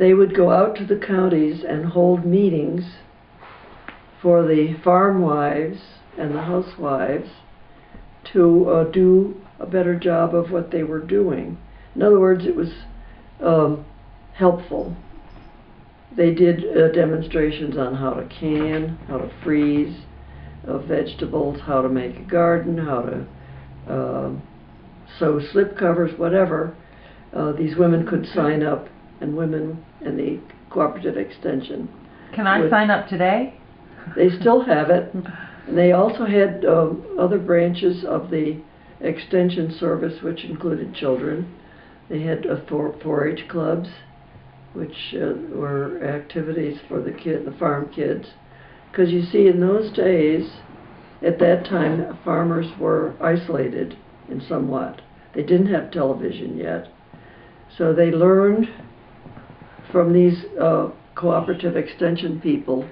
they would go out to the counties and hold meetings for the farm wives and the housewives to do a better job of what they were doing. In other words, it was helpful. They did demonstrations on how to can, how to freeze vegetables, how to make a garden, how to sew slip covers, whatever. These women could sign up, and women in the Cooperative Extension. Can I sign up today? They still have it. And they also had other branches of the Extension Service, which included children. They had 4-H clubs, which were activities for the farm kids. Because you see, in those days, at that time, farmers were isolated in somewhat. They didn't have television yet. So they learned from these cooperative extension people.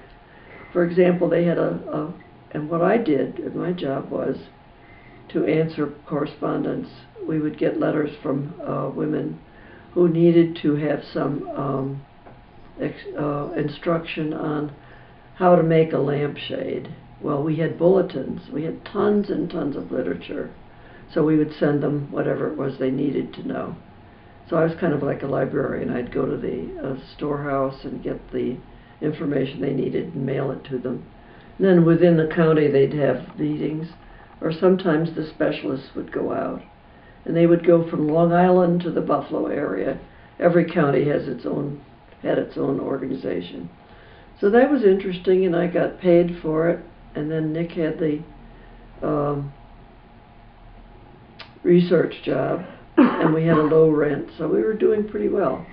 For example, they had and what I did, my job was to answer correspondence. We would get letters from women who needed to have some instruction on how to make a lampshade. Well, we had bulletins. We had tons and tons of literature. So we would send them whatever it was they needed to know. So I was kind of like a librarian. I'd go to the storehouse and get the information they needed and mail it to them. And then within the county they'd have meetings, or sometimes the specialists would go out. And they would go from Long Island to the Buffalo area. Every county had its own organization. So that was interesting, and I got paid for it. And then Nick had the research job, and we had a low rent, so we were doing pretty well.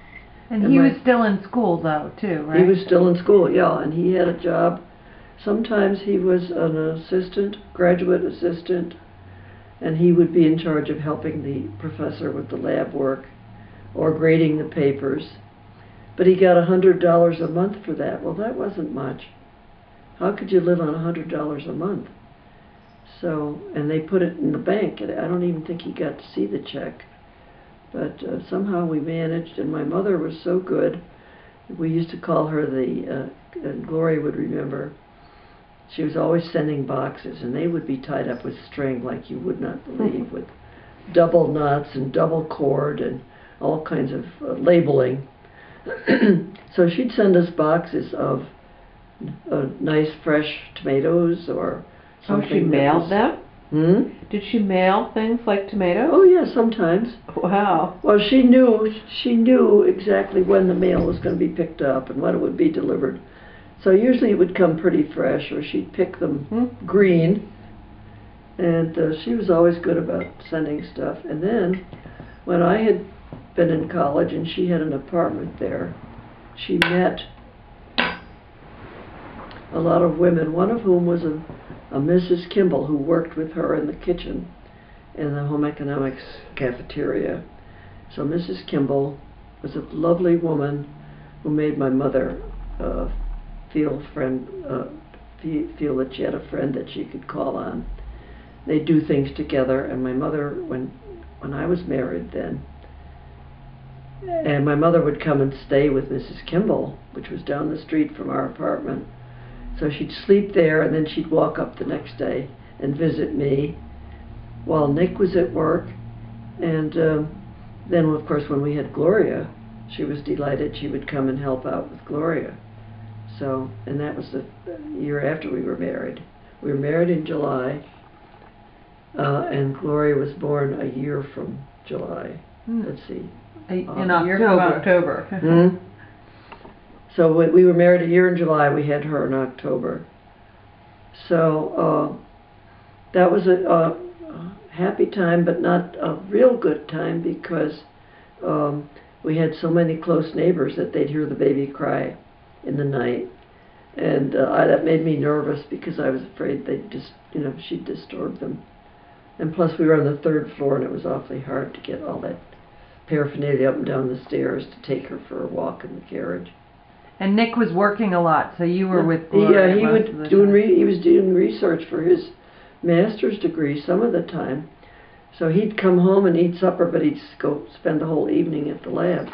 And he was still in school, though, too, right? He was still in school, yeah, and he had a job. Sometimes he was an assistant, graduate assistant, and he would be in charge of helping the professor with the lab work or grading the papers. But he got $100 a month for that. Well, that wasn't much. How could you live on $100 a month? So, and they put it in the bank, and I don't even think he got to see the check. But somehow we managed, and my mother was so good. We used to call her and Gloria would remember, she was always sending boxes, and they would be tied up with string like you would not believe, with double knots and double cord and all kinds of labeling. So she'd send us boxes of nice fresh tomatoes or something. Oh, she mailed them? Did she mail things like tomatoes? Oh, yeah, sometimes. Wow. Well, she knew exactly when the mail was going to be picked up and when it would be delivered. So usually it would come pretty fresh, or she'd pick them green. And she was always good about sending stuff. And then when I had been in college and she had an apartment there, she met a lot of women, one of whom was a Mrs. Kimball, who worked with her in the kitchen in the home economics cafeteria. So Mrs. Kimball was a lovely woman who made my mother feel that she had a friend that she could call on. They'd do things together, and my mother, when I was married then, and my mother would come and stay with Mrs. Kimball, which was down the street from our apartment. So she'd sleep there, and then she'd walk up the next day and visit me while Nick was at work. And then, of course, when we had Gloria, she was delighted she would come and help out with Gloria. So, and that was the year after we were married. We were married in July, and Gloria was born a year from July. Let's see. In October. So we were married a year in July. We had her in October. So that was a happy time, but not a real good time, because we had so many close neighbors that they'd hear the baby cry in the night. And that made me nervous, because I was afraid she'd disturb them. And plus we were on the 3rd floor, and it was awfully hard to get all that paraphernalia up and down the stairs to take her for a walk in the carriage. And Nick was working a lot, so you were with Gloria. Yeah, he was doing research for his master's degree some of the time. So he'd come home and eat supper, but he'd go spend the whole evening at the lab.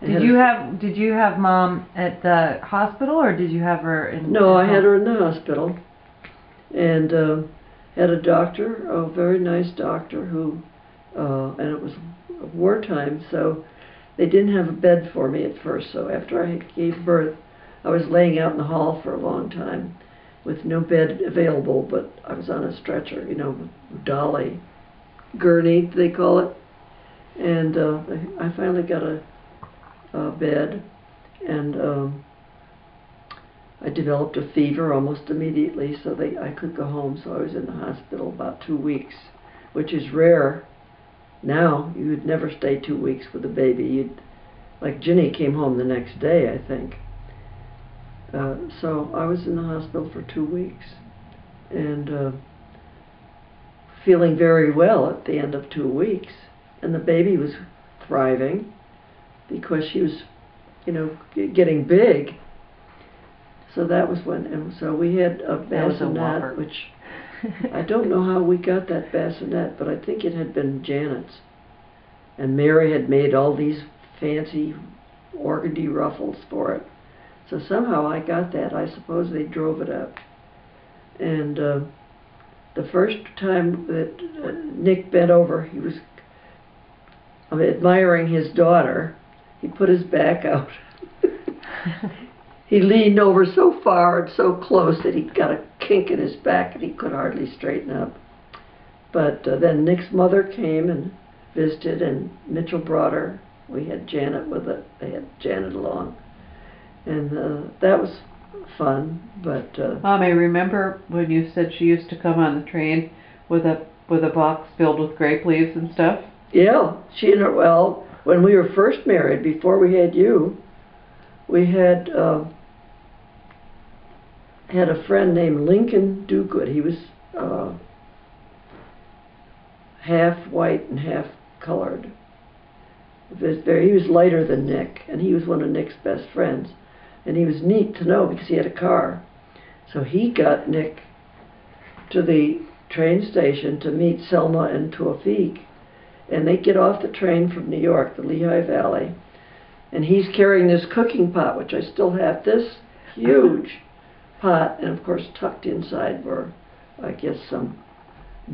Did you have Mom at the hospital, or did you have her in? No, I had her in the hospital, and had a doctor, a very nice doctor who, and it was wartime, so they didn't have a bed for me at first. So after I gave birth, I was laying out in the hall for a long time with no bed available, but I was on a stretcher, you know, dolly, gurney they call it, and I finally got a bed, and I developed a fever almost immediately, so I could go home. So I was in the hospital about 2 weeks, which is rare. Now you would never stay 2 weeks with a baby. Like Ginny came home the next day, I think. So I was in the hospital for 2 weeks, and feeling very well at the end of 2 weeks, and the baby was thriving because she was, you know, getting big. So that was when, and so we had a bassinet, which I don't know how we got that bassinet, but I think it had been Janet's. And Mary had made all these fancy organdy ruffles for it. So somehow I got that. I suppose they drove it up. And the first time that Nick bent over, he was admiring his daughter. He put his back out. He leaned over so far and so close that he got a kink in his back and he could hardly straighten up. But then Nick's mother came and visited, and Mitchell brought her. We had Janet with it. They had Janet along. And that was fun, but... Mom, I remember when you said she used to come on the train with a box filled with grape leaves and stuff? Yeah, she and her, well, when we were first married, before we had you, we had a friend named Lincoln Duguid. He was half white and half colored. He was lighter than Nick, and he was one of Nick's best friends. And he was neat to know because he had a car. So he got Nick to the train station to meet Selma and Tawfiq. And they get off the train from New York, the Lehigh Valley. And he's carrying this cooking pot, which I still have, this huge pot. And of course, tucked inside were, I guess, some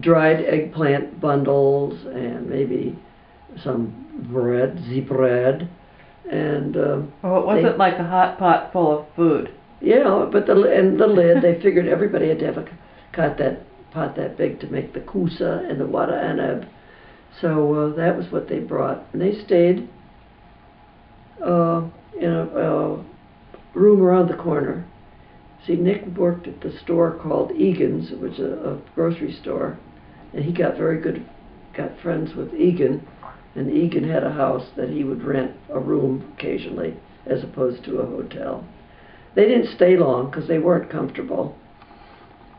dried eggplant bundles and maybe some bread, bread. And it wasn't like a hot pot full of food. Yeah, but the lid, they figured everybody had to have a pot that big to make the kusa and the wada anab. So that was what they brought. And they stayed in a room around the corner. See, Nick worked at the store called Egan's, which was a grocery store. And he got friends with Egan. And Egan had a house that he would rent a room occasionally, as opposed to a hotel. They didn't stay long because they weren't comfortable,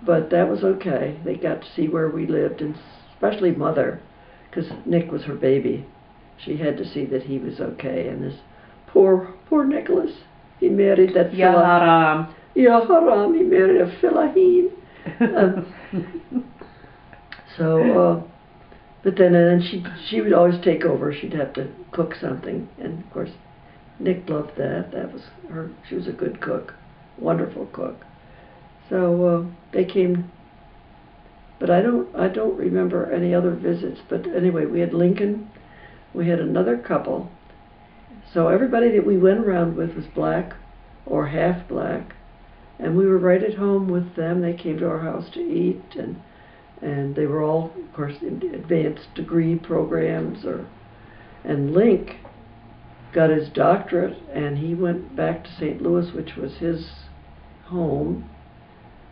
but that was okay. They got to see where we lived, and especially Mother, because Nick was her baby. She had to see that he was okay, and this poor Nicholas, he married that Ya haram. Ya haram, he married a Filaheen. But then she would always take over. She'd have to cook something, and of course, Nick loved that. That was her. She was a good cook, wonderful cook. So they came, but I don't remember any other visits. But anyway, we had Lincoln. We had another couple. So everybody that we went around with was black or half black, and we were right at home with them. They came to our house to eat, and they were all, of course, in advanced degree programs. And Link got his doctorate, and he went back to St. Louis, which was his home.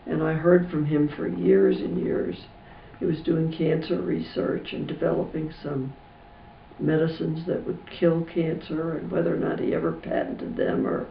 And I heard from him for years and years. He was doing cancer research and developing some medicines that would kill cancer, and whether or not he ever patented them or